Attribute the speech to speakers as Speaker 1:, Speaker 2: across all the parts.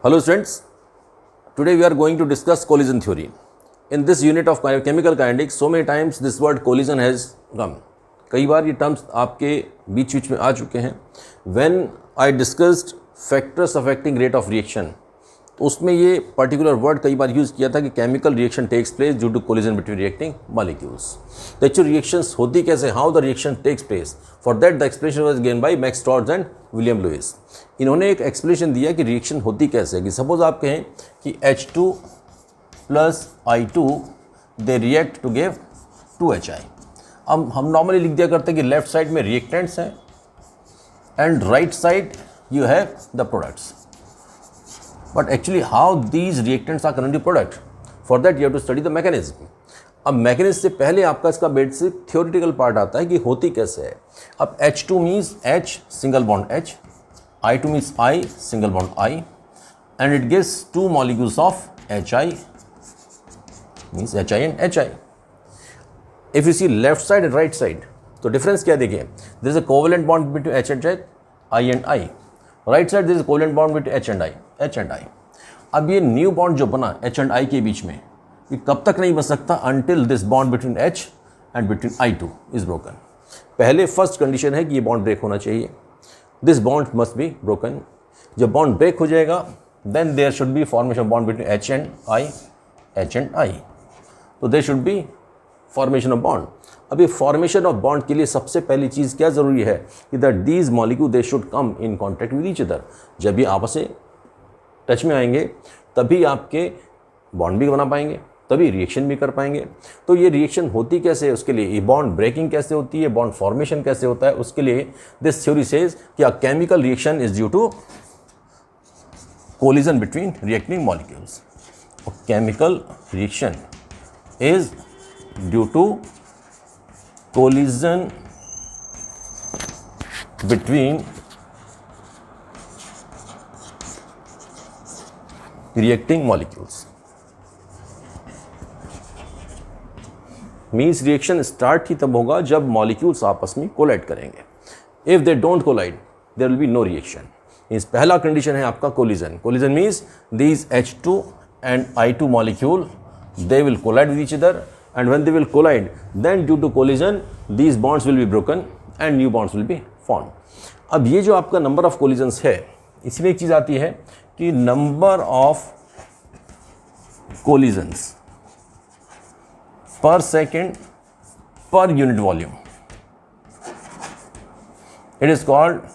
Speaker 1: Hello students, today we are going to discuss collision theory. In this unit of chemical kinetics, so many times this word collision has come. कई बार ये terms आपके बीच में आ चुके हैं. When I discussed factors affecting rate of reaction, तो उसमें ये particular word कई बार यूज़ किया था कि chemical reaction takes place due to collision between reacting molecules. तो एक्चुअल रिएक्शंस होती कैसे, how the reaction takes place, for that the explanation was given by Max Trautz and William Lewis. इन्होंने एक explanation दिया कि रिएक्शन होती कैसे, कि सपोज आप कहें कि H2 plus I2 they react to give 2HI. अब हम नॉर्मली लिख दिया करते हैं कि लेफ्ट साइड में रिएक्टेंट्स हैं and right side you have the products. But actually how these reactants are converted to product, for that you have to study the mechanism. अब mechanism से पहले आपका इसका बेसिक theoretical part आता है कि होती कैसे है. अब H2 means H single bond H, I2 means I single bond I, and it gives two molecules of HI means HI and HI. If you see left side and right side, तो difference क्या देखिए, there is a covalent bond between H and H, I and I. Right side this is covalent bond with H and I. अब ये new bond जो बना H and I के बीच में, ये कब तक नहीं बन सकता, until this bond between H and between I2 is broken. पहले फर्स्ट कंडीशन है कि ये बॉन्ड ब्रेक होना चाहिए, this bond must be broken. जब बॉन्ड ब्रेक हो जाएगा then there should be formation of bond between H and I. तो there should be formation of bond. अब ये फॉर्मेशन ऑफ बॉन्ड के लिए सबसे पहली चीज़ क्या ज़रूरी है कि that these molecule they should come in contact with each other. जब ये आपस से टच में आएंगे तभी आपके बॉन्ड भी बना पाएंगे, तभी रिएक्शन भी कर पाएंगे. तो ये रिएक्शन होती कैसे है, उसके लिए ये बॉन्ड ब्रेकिंग कैसे होती है, बॉन्ड फॉर्मेशन कैसे होता है, उसके लिए दिस थ्योरी सेज कि a chemical reaction is due to collision between reacting molecules. Chemical reaction is due to collision between reacting molecules. Means reaction start ही तब होगा जब मॉलिक्यूल्स आपस में कोलाइड करेंगे. If they don't collide there will be no reaction. Means पहला condition है आपका collision. Collision means these H2 and I2 molecule they will collide with each other. And when they will collide, then due to collision, these bonds will be broken and new bonds will be formed. अब ये जो आपका number of collisions है, इसमें एक चीज़ आती है कि number of collisions per second per unit volume. It is called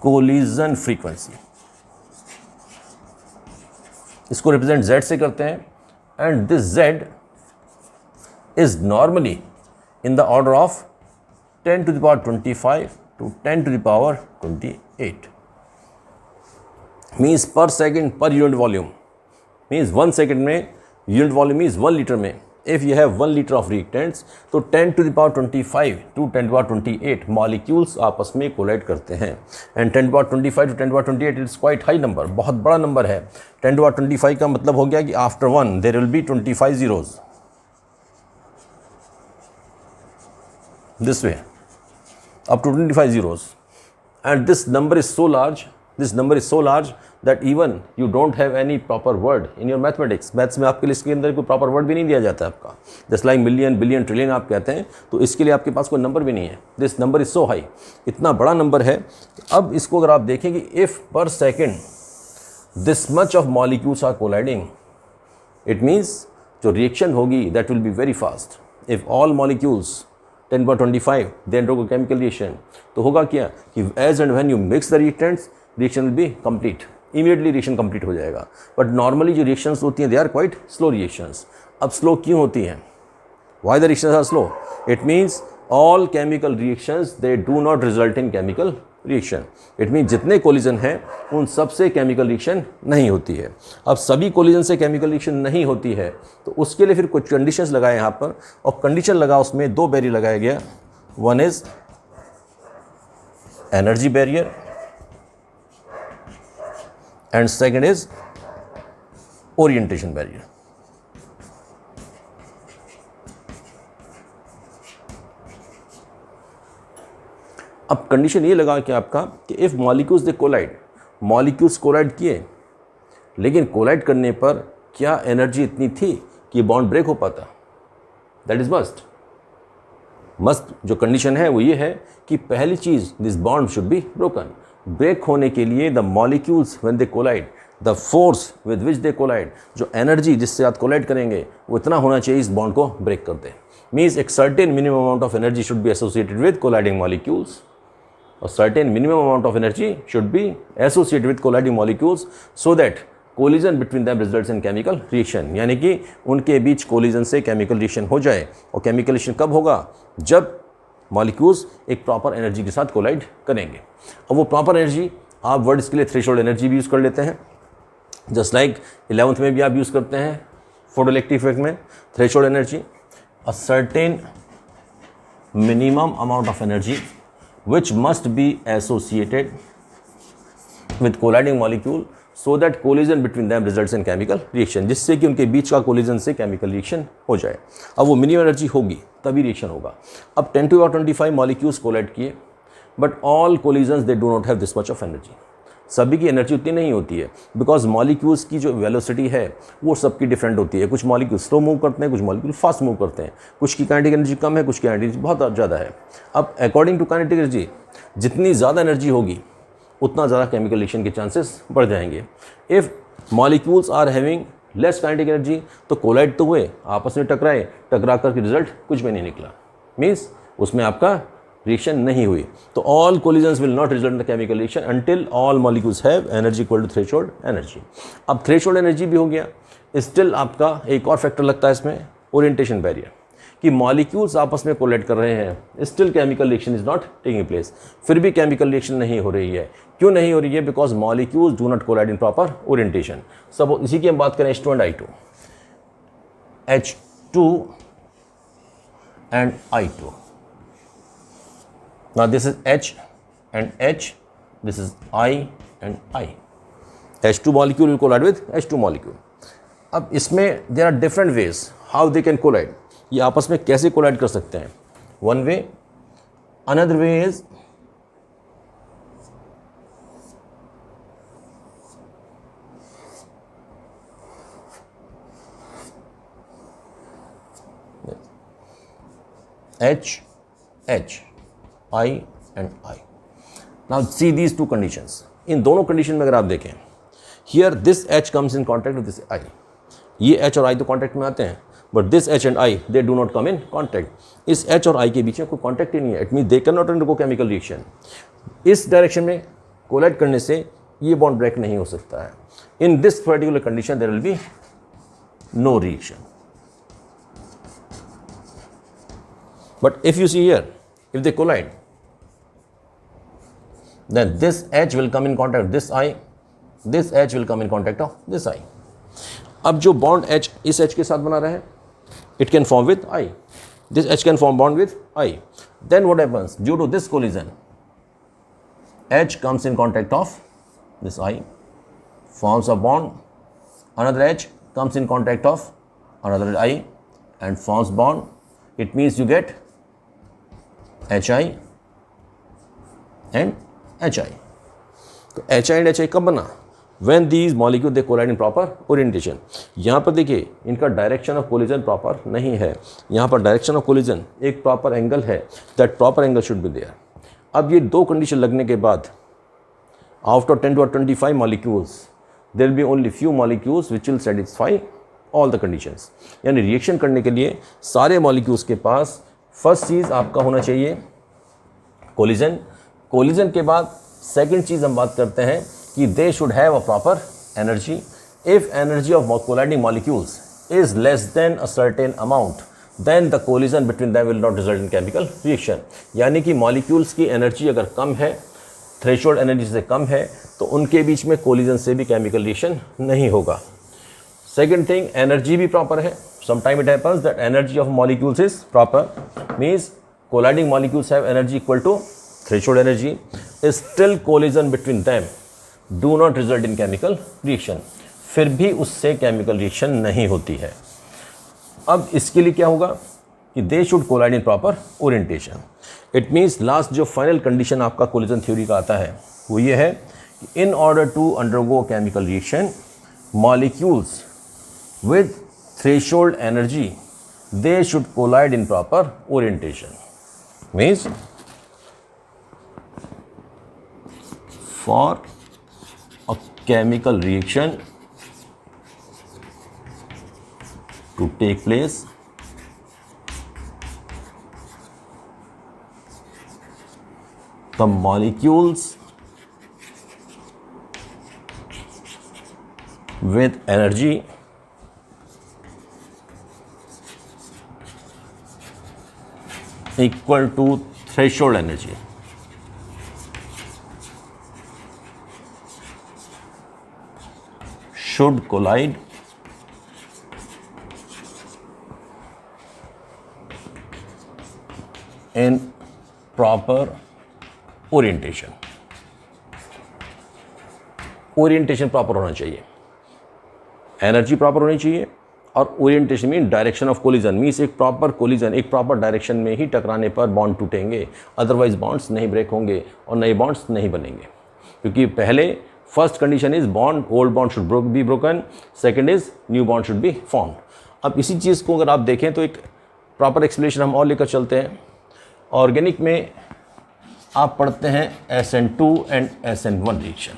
Speaker 1: collision frequency. इसको represent Z से करते हैं. And this Z is normally in the order of 10 to the power 25 to 10 to the power 28. Means per second per unit volume. Means 1 second में unit volume is 1 liter में. If you have 1 liter of reactants, तो 10 to the power 25 to 10 to the power 28 molecules आपस में collide करते हैं. And 10 to the power 25 to 10 to the power 28 is quite high number, बहुत बड़ा number है. 10 to the power 25 का मतलब हो गया कि after 1 there will be 25 zeros. This way, up to 25 zeros. And this number is so large that even you don't have any proper word in your mathematics. Maths में आपके लिए इसके अंदर कोई प्रॉपर वर्ड भी नहीं दिया जाता है आपका. Just like million, billion, trillion आप कहते हैं, तो इसके लिए आपके पास कोई नंबर भी नहीं है. This number is so high, इतना बड़ा नंबर है. अब इसको अगर आप देखें कि if per second this much of molecules are colliding, it means जो रिएक्शन होगी that will be very fast. If all molecules 10/25 they undergo chemical reaction, तो होगा क्या कि as and when you mix the reactants reaction will be complete. Immediately reaction complete हो जाएगा. But normally जो रिएक्शंस होती हैं they are quite slow reactions. अब स्लो क्यों होती हैं, why the reactions are slow? It means all chemical reactions they do not result in chemical reaction. It means जितने कोलिजन हैं उन सब से केमिकल रिएक्शन नहीं होती है. अब सभी कोलिजन से केमिकल रिएक्शन नहीं होती है तो उसके लिए फिर कुछ कंडीशंस लगाए यहाँ पर, और कंडीशन लगा उसमें 2 बैरियर लगाया गया. One is energy barrier and second is orientation barrier. अब कंडीशन ये लगा कि आपका कि if molecules they collide, molecules collide किए, लेकिन कोलाइड करने पर क्या एनर्जी इतनी थी कि बॉन्ड ब्रेक हो पाता? दैट इज मस्ट जो कंडीशन है वो ये है कि पहली चीज, this bond should be broken. Break होने के लिए the molecules when they collide, the force with which they collide, जो एनर्जी जिससे आप कोलाइड करेंगे वो इतना होना चाहिए इस बॉन्ड को ब्रेक कर दे। मीन्स एक certain minimum amount of energy should be associated with colliding molecules, और certain minimum amount of energy should be associated with colliding molecules so that collision between them results in chemical reaction, यानी कि उनके बीच collision से chemical reaction हो जाए। और chemical reaction कब होगा? जब मॉलिक्यूल्स एक प्रॉपर एनर्जी के साथ कोलाइड करेंगे। और वो प्रॉपर एनर्जी आप वर्ड्स के लिए थ्रेशोल्ड एनर्जी भी यूज़ कर लेते हैं, जस्ट लाइक 11th में भी आप यूज़ करते हैं फोटोइलेक्ट्रिक इफेक्ट में threshold energy, a certain minimum amount of energy which must be associated with colliding molecule so that collision between them results in chemical reaction, जिससे कि उनके बीच का कोलिजन से केमिकल रिएक्शन हो जाए। अब वो मिनिमम एनर्जी होगी तभी रिएक्शन होगा। अब 10 to the power 25 molecules collide किए, but all collisions they do not have this much of energy. सभी की एनर्जी उतनी नहीं होती है, बिकॉज मॉलिक्यूल्स की जो वेलोसिटी है वो सबकी डिफरेंट होती है। कुछ मॉलिक्यूल स्लो मूव करते हैं, कुछ मॉलिक्यूल फास्ट मूव करते हैं, कुछ की काइनेटिक एनर्जी कम है, कुछ की काइनेटिक एनर्जी बहुत ज़्यादा है। अब अकॉर्डिंग टू काइनेटिक एनर्जी, जितनी ज़्यादा एनर्जी होगी उतना ज़्यादा केमिकल रिएक्शन के चांसेस बढ़ जाएंगे। If molecules are having less kinetic energy तो कोलाइड तो हुए, आपस में टकराए, टकरा कर के रिजल्ट कुछ भी नहीं निकला, मीन्स उसमें आपका रिएक्शन नहीं हुई। तो all collisions will not result in chemical reaction until all molecules have energy equal to threshold energy. अब थ्रेशोल्ड एनर्जी भी हो गया, स्टिल आपका एक और फैक्टर लगता है इसमें, ओरिएंटेशन बैरियर, कि मॉलिक्यूल्स आपस में कोलाइड कर रहे हैं, still chemical reaction is not taking place, फिर भी केमिकल रिएक्शन नहीं हो रही है। क्यों नहीं हो रही है? Because molecules do not collide in proper orientation. सब इसी की हम बात करें H2 and I2, H2 and I2. Now this is H and H, this is I and I. H2 molecule will collide with H2 molecule. अब इसमें there are different ways how they can collide. ये आपस में कैसे collide कर सकते हैं? One way, another way is H, H, I and I. Now see these two conditions. इन दोनों कंडीशन में अगर आप देखें, here this H comes in contact with this I. ये H और I तो कॉन्टैक्ट में आते हैं, but this H and I they do not come in contact. इस H और I के बीच में कोई कॉन्टैक्ट ही नहीं है। It mean they can not undergo chemical reaction. इस डायरेक्शन में कोलाइड करने से ये बॉन्ड ब्रेक नहीं हो सकता है। In this particular condition there will be no reaction. But if you see here, if they collide, then this H will come in contact with this I, this H will come in contact of this I. अब जो bond H इस H के साथ बना रहा है, it can form with I. This H can form bond with I. Then what happens? Due to this collision, H comes in contact of this I, forms a bond. Another H comes in contact of another I and forms bond. It means you get HI and HI. तो HI and HI कब बना? When these molecules they collide in proper orientation. यहाँ पर देखिए इनका direction of collision proper नहीं है, यहाँ पर डायरेक्शन ऑफ कोलिजन एक प्रॉपर एंगल है, that proper angle should be there. अब ये दो कंडीशन लगने के बाद out of 10 to 25 molecules there will be only few molecules which will satisfy all the conditions. यानी रिएक्शन करने के लिए सारे मॉलिक्यूल्स के पास फर्स्ट चीज़ आपका होना चाहिए कोलिजन। कोलिजन के बाद सेकंड चीज़ हम बात करते हैं कि they should have a proper energy. If energy of colliding molecules is less than a certain amount then the collision between them will not result in chemical reaction. यानी कि molecules की एनर्जी अगर कम है, थ्रेशोल्ड एनर्जी से कम है, तो उनके बीच में कोलिजन से भी केमिकल रिएक्शन नहीं होगा। सेकेंड थिंग, एनर्जी भी प्रॉपर है। Sometime it happens that energy of molecules is proper, means colliding molecules have energy equal to threshold energy. Still collision between them do not result in chemical reaction. फिर भी उससे chemical reaction नहीं होती है। अब इसके लिए क्या होगा कि they should collide in proper orientation. It means last जो final condition आपका collision theory का आता है वो ये है In order to undergo chemical reaction, molecules with threshold energy, they should collide in proper orientation. Means for a chemical reaction to take place, the molecules with energy equal to threshold energy should collide in proper orientation. Orientation proper होना चाहिए, energy proper होनी चाहिए, और orientation mean direction of collision means एक proper collision, एक proper direction में ही टकराने पर बॉन्ड टूटेंगे, अदरवाइज बॉन्ड्स नहीं ब्रेक होंगे और नए बॉन्ड्स नहीं बनेंगे. क्योंकि पहले first condition is bond, old bond should be broken, second is new bond should be formed. अब इसी चीज़ को अगर आप देखें तो एक प्रॉपर एक्सप्लेनेशन हम और लेकर चलते हैं. ऑर्गेनिक में आप पढ़ते हैं SN2 एंड SN1 रिएक्शन.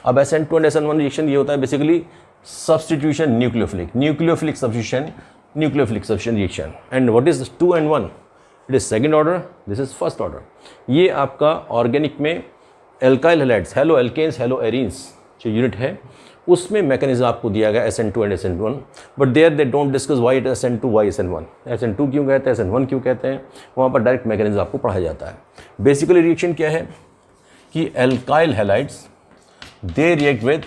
Speaker 1: अब SN2 एंड SN1 रिएक्शन ये होता है basically substitution nucleophilic substitution reaction. And what is 2 and 1? It is second order, this is first order. ये आपका ऑर्गेनिक में alkyl halides, halo alkanes, halo arenes जो unit है उसमें मैकेनिज्म आपको दिया गया SN2 and SN1. But there they don't discuss why it SN2 why SN1. SN2 क्यों कहते हैं, SN1 क्यों कहते हैं, वहाँ पर डायरेक्ट मैकेनिज्म आपको पढ़ाया जाता है. बेसिकली रिएक्शन क्या है कि alkyl halides they react with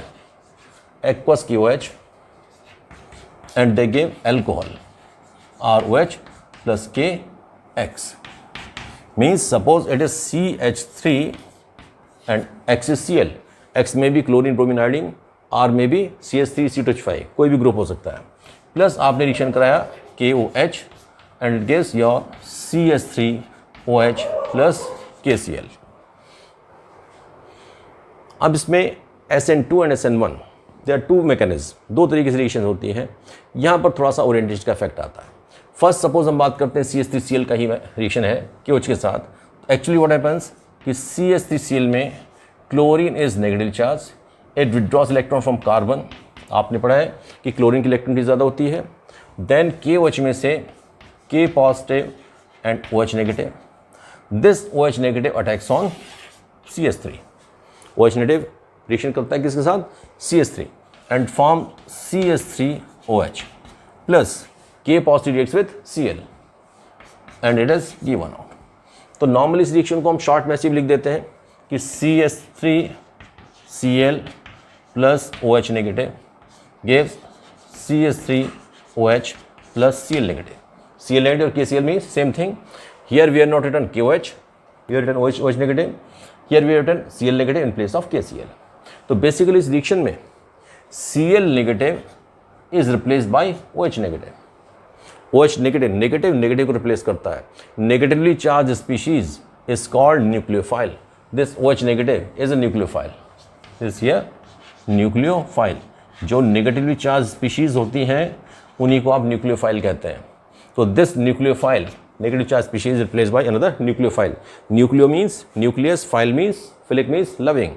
Speaker 1: aqueous KOH and they give alcohol ROH plus KX. Means suppose it is CH3 and X is Cl. X may be chlorine bromine iodine, R may be CH3 C2H5, कोई भी group हो सकता है. Plus आपने reaction कराया KOH and it gives your CH3OH plus KCl. अब इसमें SN2 and SN1 there to mechanism, दो तरीके से रिएक्शन होती है. यहाँ पर थोड़ा सा ओरिएंटेशन का इफेक्ट आता है. फर्स्ट सपोज हम बात करते हैं CH3Cl का ही रिएक्शन है KOH के साथ. एक्चुअली व्हाट हैपेंस कि CH3Cl में chlorine is negative charge, it withdraws electron from carbon. आपने पढ़ा है कि क्लोरीन की इलेक्ट्रॉनिटी ज़्यादा होती है. देन KOH में से K positive and OH negative. This OH negative attacks on CH3. OH negative reaction करता है किसके साथ, CH3, and form CH3OH plus K positive reacts with Cl and it is given out. तो normally इस reaction को हम short में ऐसे लिख देते हैं कि CH3Cl plus OH negative gives CH3OH plus Cl negative. Cl negative और KCl means same thing. Here we are not written KOH, we are written OH negative. Here we are written Cl negative in place of KCl. तो basically इस reaction में Cl negative is replaced by OH negative. OH negative को replace करता है. Negatively charge species is called nucleophile. This OH negative is a nucleophile. This here nucleophile. जो negatively charge species होती हैं उन्हीं को आप न्यूक्लियोफाइल कहते हैं. तो this nucleophile negative charge species replace by another nucleophile. Nucleo means nucleus, file means philic means loving.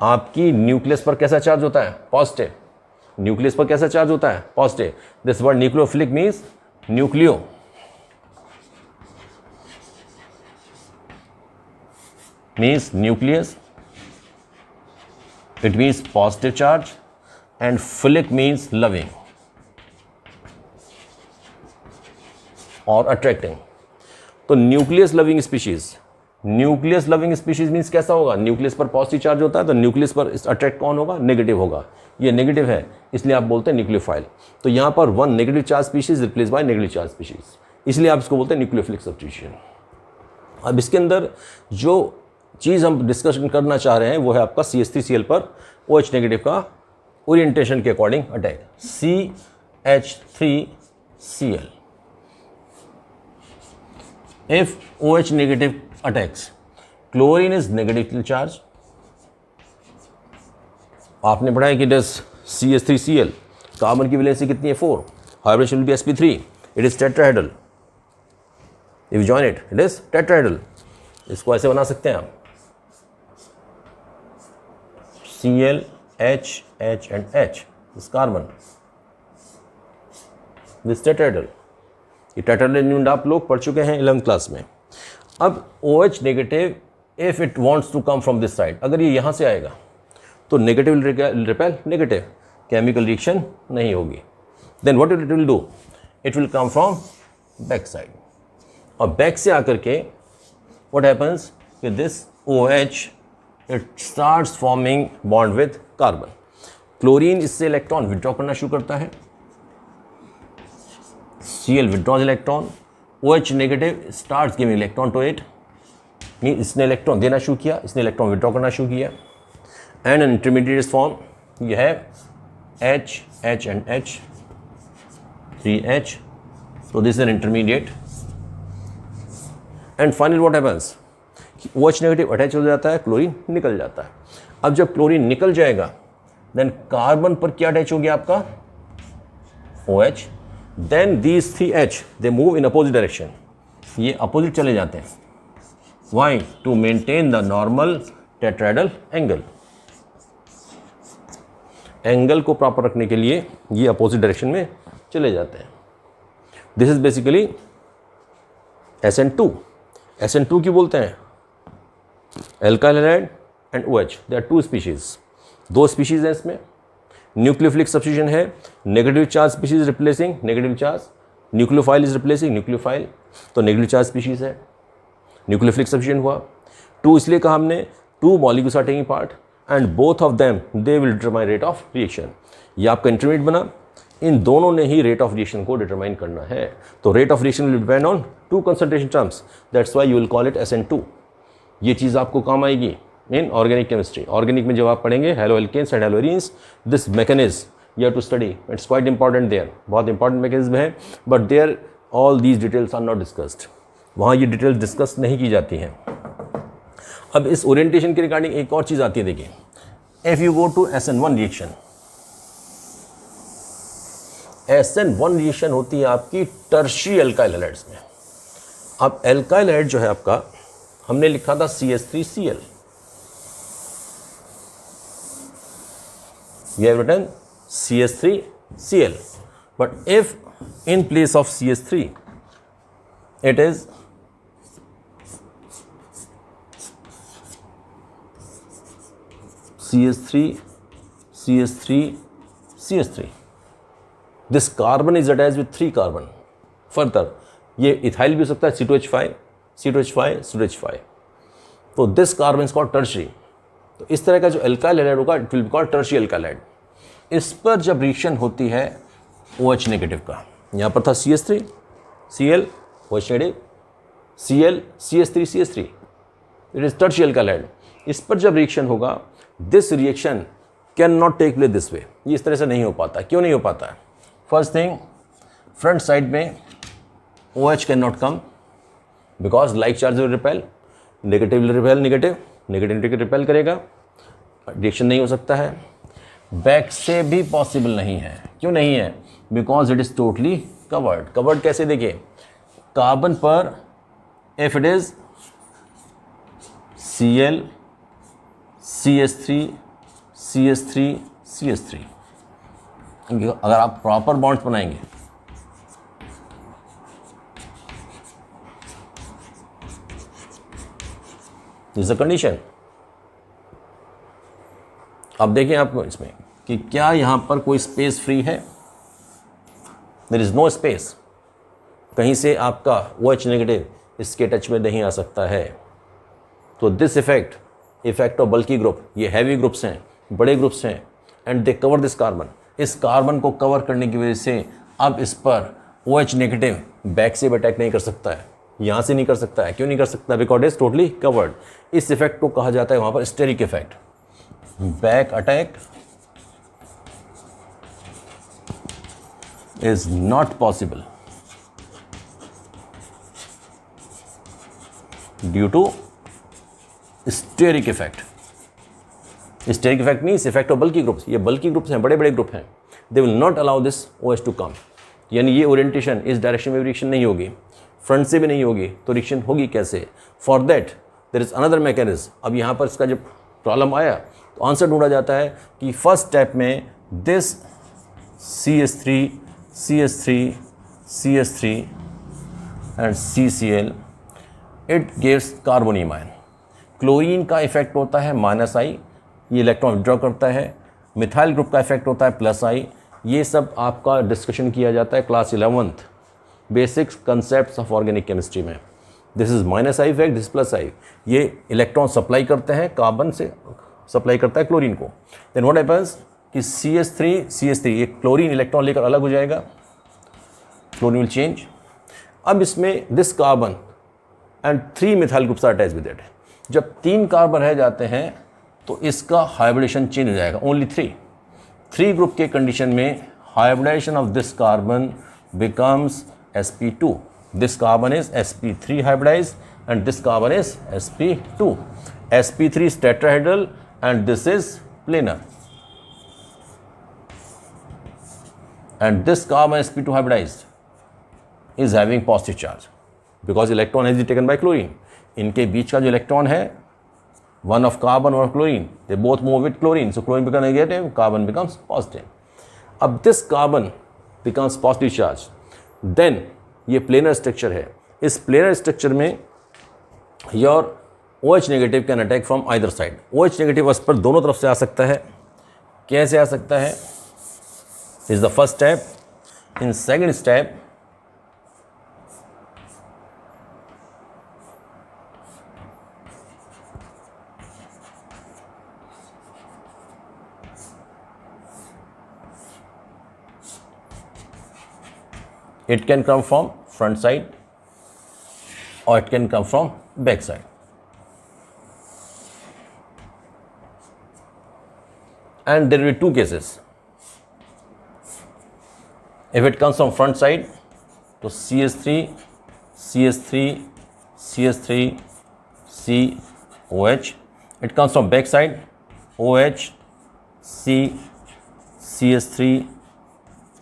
Speaker 1: आपकी न्यूक्लियस पर कैसा चार्ज होता है, पॉजिटिव. न्यूक्लियस पर कैसा चार्ज होता है, positive. This word nucleophilic means nucleo means nucleus, it means positive charge, and philic means loving or attracting. तो न्यूक्लियस लविंग स्पीशीज मीन्स कैसा होगा, न्यूक्लियस पर पॉजिटिव चार्ज होता है तो न्यूक्लियस पर अट्रैक्ट कौन होगा, नेगेटिव होगा. ये नेगेटिव है इसलिए आप बोलते हैं न्यूक्लियोफाइल. तो यहाँ पर one negative charge species replace by negative charge species, इसलिए आप इसको बोलते हैं न्यूक्लियोफिलिक सब्स्टिट्यूशन. अब इसके अंदर जो चीज़ हम डिस्कशन करना चाह रहे हैं वो है आपका CH3Cl पर OH नेगेटिव का ओरिएंटेशन के according attack. CH3Cl if OH negative attacks, chlorine is negatively charged, आपने पढ़ा है कि इट इज CH3Cl, कार्बन की वैलेंसी कितनी है 4, hybridization will be sp3, it is tetrahedral, if you join it is tetrahedral. इसको ऐसे बना सकते हैं आप, Cl H H and H, this carbon, this tetrahedral। ये टेट्राहेड्रल एलिमेंट आप लोग पढ़ चुके हैं 11th क्लास में। अब OH negative if it wants to come from this side, अगर ये यहाँ से आएगा तो negative will repel negative, chemical reaction नहीं होगी। Then what it will do, it will come from back side, और बैक से आकर के व्हाट हैपन्स कि this OH it starts forming bond with carbon. Chlorine इससे इलेक्ट्रॉन विड्रॉ करना शुरू करता है, Cl withdraws electron, OH negative starts giving electron to it, mean इसने इलेक्ट्रॉन देना शुरू किया, इसने इलेक्ट्रॉन विड्रॉ करना शुरू किया, एंड एन इंटरमीडिएट फॉर्म ये है H H and H 3H, so this is an intermediate, and finally what happens, OH negative attach हो जाता है, क्लोरीन निकल जाता है। अब जब क्लोरीन निकल जाएगा देन कार्बन पर क्या अटैच हो गया आपका OH, then these 3H they move in opposite direction, ये अपोजिट चले जाते हैं। Why, to maintain the normal tetrahedral angle, angle को प्रॉपर रखने के लिए ये अपोजिट डायरेक्शन में चले जाते हैं। This is basically SN2। SN2 क्यों बोलते हैं, alkyl halide and OH, they are 2 species, 2 species है इसमें। न्यूक्लियोफिलिक सब्स्टिट्यूशन है, negative charge species replacing negative charge, nucleophile is replacing nucleophile, तो नेगेटिव चार्ज स्पीशीज है, न्यूक्लियोफिलिक सब्स्टिट्यूशन हुआ। 2 इसलिए कहा हमने, 2 molecules are taking part and both of them they will determine rate of reaction. ये आपका intermediate बना, इन दोनों ने ही रेट ऑफ रिएक्शन को डिटरमाइन करना है। तो rate of reaction will depend on 2 concentration terms, that's why you will call it SN2। ये चीज़ आपको काम आएगी इन ऑर्गेनिक केमिस्ट्री। ऑर्गेनिक में जब आप पढ़ेंगे haloalkanes and haloarenes, this mechanism you have to study, it's quite important there, बहुत important mechanism है, but there all these details are not discussed, वहाँ ये डिटेल्स डिस्कस नहीं की जाती हैं। अब इस ओरिएंटेशन के रिगार्डिंग एक और चीज़ आती है, देखिए, if you go to SN1 reaction, SN1 reaction होती है आपकी टर्शियरी एल्काइल हैलाइड्स में। अब एल्काइल हैलाइड जो है आपका, हमने लिखा था CH3Cl, we have written CH3Cl, but if in place of CH3 it is CH3 CH3 CH3, this carbon is attached with 3 carbon, further ये इथाइल भी हो सकता है, C2H5 C2H5 C2H5, तो this carbon is called tertiary. तो इस तरह का जो एल्काइल हैलाइड होगा it will be called tertiary alkyl halide. इस पर जब रिएक्शन होती है OH नेगेटिव का, यहाँ पर था CH3 Cl OH नेगेटिव, Cl CH3 CH3, it is tertiary alkyl halide. इस पर जब रिएक्शन होगा, this reaction can not take place this way, ये इस तरह से नहीं हो पाता। क्यों नहीं हो पाता है? फर्स्ट थिंग, फ्रंट साइड में OH can not come because like charge will repel, negative will repel negative, negative repel करेगा, रिएक्शन नहीं हो सकता है। बैक से भी पॉसिबल नहीं है। क्यों नहीं है? Because it is totally covered. Covered कैसे? देखिए, कार्बन पर if it is Cl CH3 CH3 CH3, अगर आप प्रॉपर बॉन्ड्स बनाएंगे दिस अ कंडीशन। अब देखें आपको इसमें कि क्या यहां पर कोई स्पेस फ्री है? There is no space. कहीं से आपका OH नेगेटिव इसके टच में नहीं आ सकता है। तो this effect of bulky group, ये हैवी ग्रुप्स हैं, बड़े ग्रुप्स हैं, and they cover this carbon. इस कार्बन को कवर करने की वजह से अब इस पर OH नेगेटिव बैक से भी अटैक नहीं कर सकता है, यहाँ से नहीं कर सकता है। क्यों नहीं कर सकता? Because is totally covered. इस इफेक्ट को कहा जाता है वहाँ पर steric effect. Back attack is not possible due to steric effect. Steric effect means effect of bulky groups, ये बल्की ग्रुप्स हैं, बड़े बड़े ग्रुप हैं, they will not allow this OH to come, यानी ये ओरिएंटेशन इस डायरेक्शन में भी रिएक्शन नहीं होगी, फ्रंट से भी नहीं होगी, तो रिएक्शन होगी कैसे? For that there is another mechanism. अब यहाँ पर इसका जब प्रॉब्लम आया तो आंसर ढूंढा जाता है कि फर्स्ट स्टेप में this CH3 CH3 CH3 and CCl it gives carbonium ion. Chlorine का इफेक्ट होता है -I, ये इलेक्ट्रॉन विड्रॉ करता है, मिथाइल ग्रुप का इफेक्ट होता है +I। ये सब आपका डिस्कशन किया जाता है class 11th basics concepts of organic chemistry में। This is -I effect, this +I। ये इलेक्ट्रॉन सप्लाई करते हैं, कार्बन से सप्लाई करता है क्लोरीन को। देन व्हाट हैपेंस कि CH3 ये क्लोरीन इलेक्ट्रॉन लेकर अलग हो जाएगा, क्लोरीन विल चेंज। अब इसमें this carbon and 3 methyl groups are attach with it. जब 3 कार्बन रह जाते हैं तो इसका हाइब्रिडेशन चेंज हो जाएगा, ओनली 3 ग्रुप के कंडीशन में hybridization of this carbon becomes sp2। This carbon is sp3 hybridized and this carbon is sp2। sp3 is tetrahedral and this is planar, and this carbon sp2 hybridized is having positive charge because electron has been taken by chlorine। इनके बीच का जो electron है, one of carbon or chlorine, they both move with chlorine, so chlorine becomes negative, carbon becomes positive। अब this carbon becomes positive charge, then ये planar structure है, इस planar structure में your OH negative can attack from either side। OH negative उस पर दोनों तरफ से आ सकता है। कैसे आ सकता है? is the first step। in second step it can come from front side or it can come from back side, and there will be 2 cases। if it comes from front side तो CH3 CH3 CH3 COH। it comes from back side OH C CH3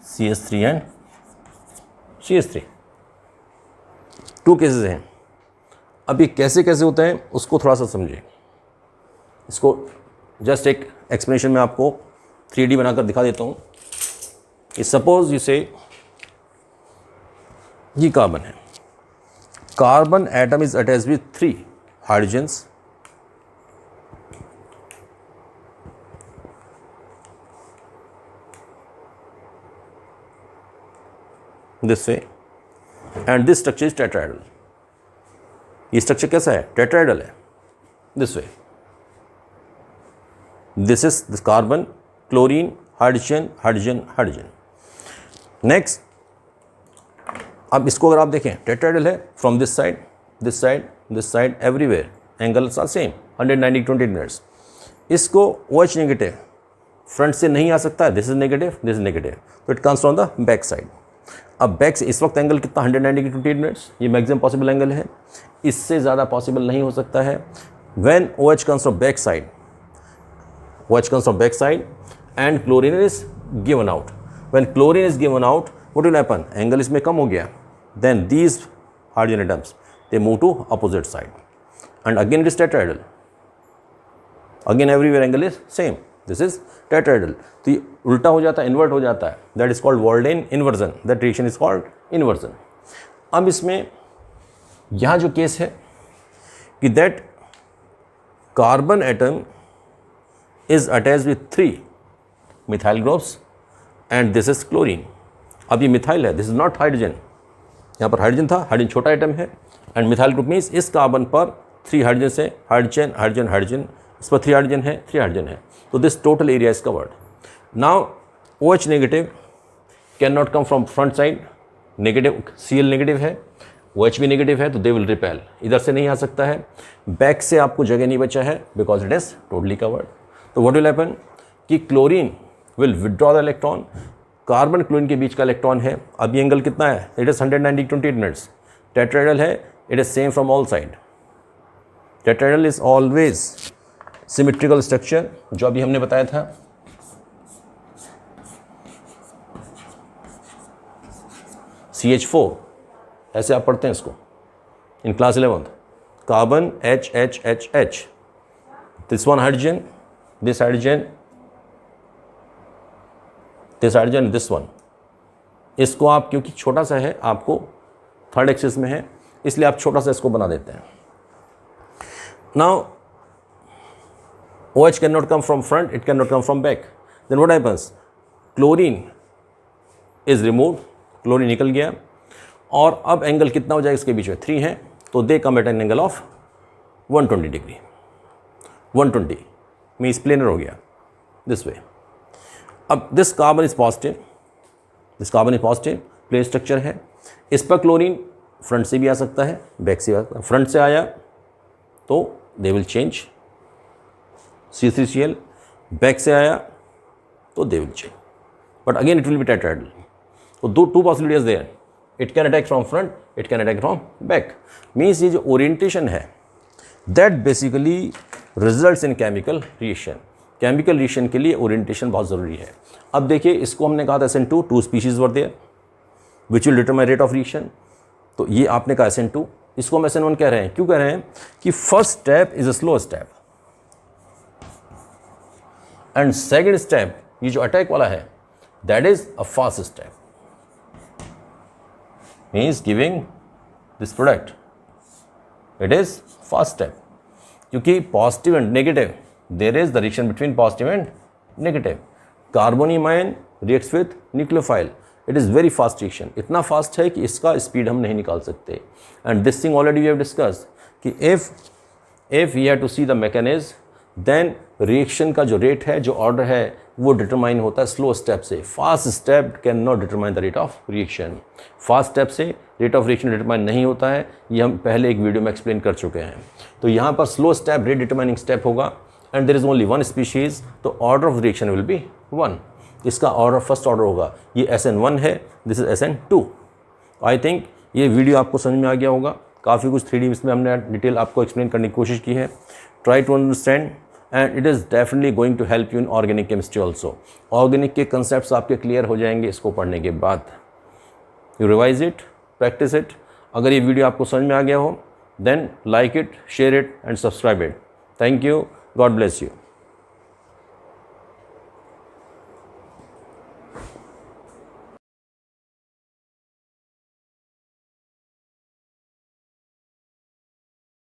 Speaker 1: CH3 and CH3। 2 cases हैं। अब ये कैसे कैसे होते हैं उसको थोड़ा सा समझिए। इसको जस्ट एक एक्सप्लेनेशन में आपको 3D बनाकर दिखा देता हूँ कि सपोज इसे ये कार्बन है, carbon atom is attached with 3 hydrogens, this way, and this structure is tetrahedral। ये स्ट्रक्चर कैसा है? टेट्राहेड्रल है। this way, this is this carbon, chlorine, hydrogen, hydrogen, hydrogen। next, अब इसको अगर आप देखें टेट्राहेड्रल है, from this side this side this side everywhere angles are same 190 20 minutes. इसको OH नेगेटिव फ्रंट से नहीं आ सकता है, दिस इज नेगेटिव, तो it comes from the back side. अब बैक से इस वक्त एंगल कितना 190 की 28 मिनट्स, ये मैक्सिमम पॉसिबल एंगल है, इससे ज़्यादा पॉसिबल नहीं हो सकता है। When OH comes from back side, OH comes from back side and chlorine is given out। when chlorine is given out, what will happen? Angle इसमें कम हो गया, then these hydrogen atoms they move to opposite side and again it is tetrahedral, again everywhere angle is same, this is tetrahedral। तो ये उल्टा हो जाता है, invert हो जाता है, that is called Walden inversion, that reaction is called inversion। अब इसमें यहाँ जो केस है कि that carbon atom is attached with 3 methyl groups and this is chlorine। अब ये मिथाइल है, this is not hydrogen। यहाँ पर हाइड्रोजन था, हाइड्रोजन छोटा आइटम है, एंड मिथाइल ग्रुप मीन्स इस कार्बन पर 3 हाइड्रोजन से हाइड्रोजन हाइड्रोजन हाइड्रोजन, इस पर 3 हाइड्रोजन है, 3 हाइड्रोजन है, तो this total area is covered. Now OH negative can not come from front side, negative Cl negative है, OH भी नेगेटिव है, तो दे विल रिपेल, इधर से नहीं आ सकता है, बैक से आपको जगह नहीं बचा है because it is totally covered. तो व्हाट विल हैपन कि chlorine will withdraw the electron, carbon chlorine के बीच का इलेक्ट्रॉन है, अब ये एंगल कितना है, इट इज 190 28 मिनट्स, टेट्राहेड्रल है, it is same from all side, tetrahedral is always symmetrical structure जो अभी हमने बताया था, CH4 ऐसे आप पढ़ते हैं इसको in class 11th, carbon HHHH, this one hydrogen, this hydrogen, this hydrogen, this one. इसको आप क्योंकि छोटा सा है, आपको थर्ड एक्सिस में है, इसलिए आप छोटा सा इसको बना देते हैं। Now OH can not come from front, it can not come from back, then what happens, chlorine is remove, chlorine निकल गया, और अब एंगल कितना हो जाएगा इसके बीच में, 3 है, तो they come at an angle of 120 degree. 120 means planar हो गया दिस वे। अब this carbon is positive, this carbon is positive, plane structure है। इस पर क्लोरीन फ्रंट से भी आ सकता है, बैक से भी आ सकता है। फ्रंट से आया तो they will change C3Cl, back से आया तो they will change, but again it will be tetrahedral. तो two possibilities there, it can attack from front, it can attack from back. Means ये जो ओरिएंटेशन है that basically results in chemical reaction. Chemical reaction के लिए orientation बहुत ज़रूरी है। अब देखिए, इसको हमने कहा था SN2, 2 species were there which will determine rate of reaction. तो ये आपने कहा SN2, इसको हम SN1 कह रहे हैं। क्यों कह रहे हैं कि first step is a slow step and second step, ये जो अटैक वाला है, that is a fast step, means giving this product, it is fast step. क्योंकि positive and negative, there is the reaction between positive and negative. Carbonium ion reacts with nucleophile, it is very fast reaction, इतना fast है कि इसका speed हम नहीं निकाल सकते। And this thing already we have discussed कि if we have to see the mechanism, then reaction का जो रेट है, जो ऑर्डर है, वो डिटरमाइन होता है स्लो स्टेप से। Fast step can not determine the rate of reaction. Fast step से रेट ऑफ रिएक्शन डिटरमाइन नहीं होता है, ये हम पहले एक वीडियो में एक्सप्लेन कर चुके हैं। तो यहाँ पर slow step rate determining step होगा and there is only one species, तो order of reaction will be 1। इसका ऑर्डर फर्स्ट ऑर्डर होगा, ये SN1 है, this is SN2। I think ये वीडियो आपको समझ में आ गया होगा। काफ़ी कुछ 3D इसमें हमने डिटेल आपको एक्सप्लेन करने की कोशिश की है। Try to understand and it is definitely going to help you in organic chemistry also. Organic के कंसेप्ट्स आपके क्लियर हो जाएंगे इसको पढ़ने के बाद। You revise it, practice it. अगर ये वीडियो आपको समझ में आ गया हो, then like it, share it and subscribe it. Thank you, God bless you.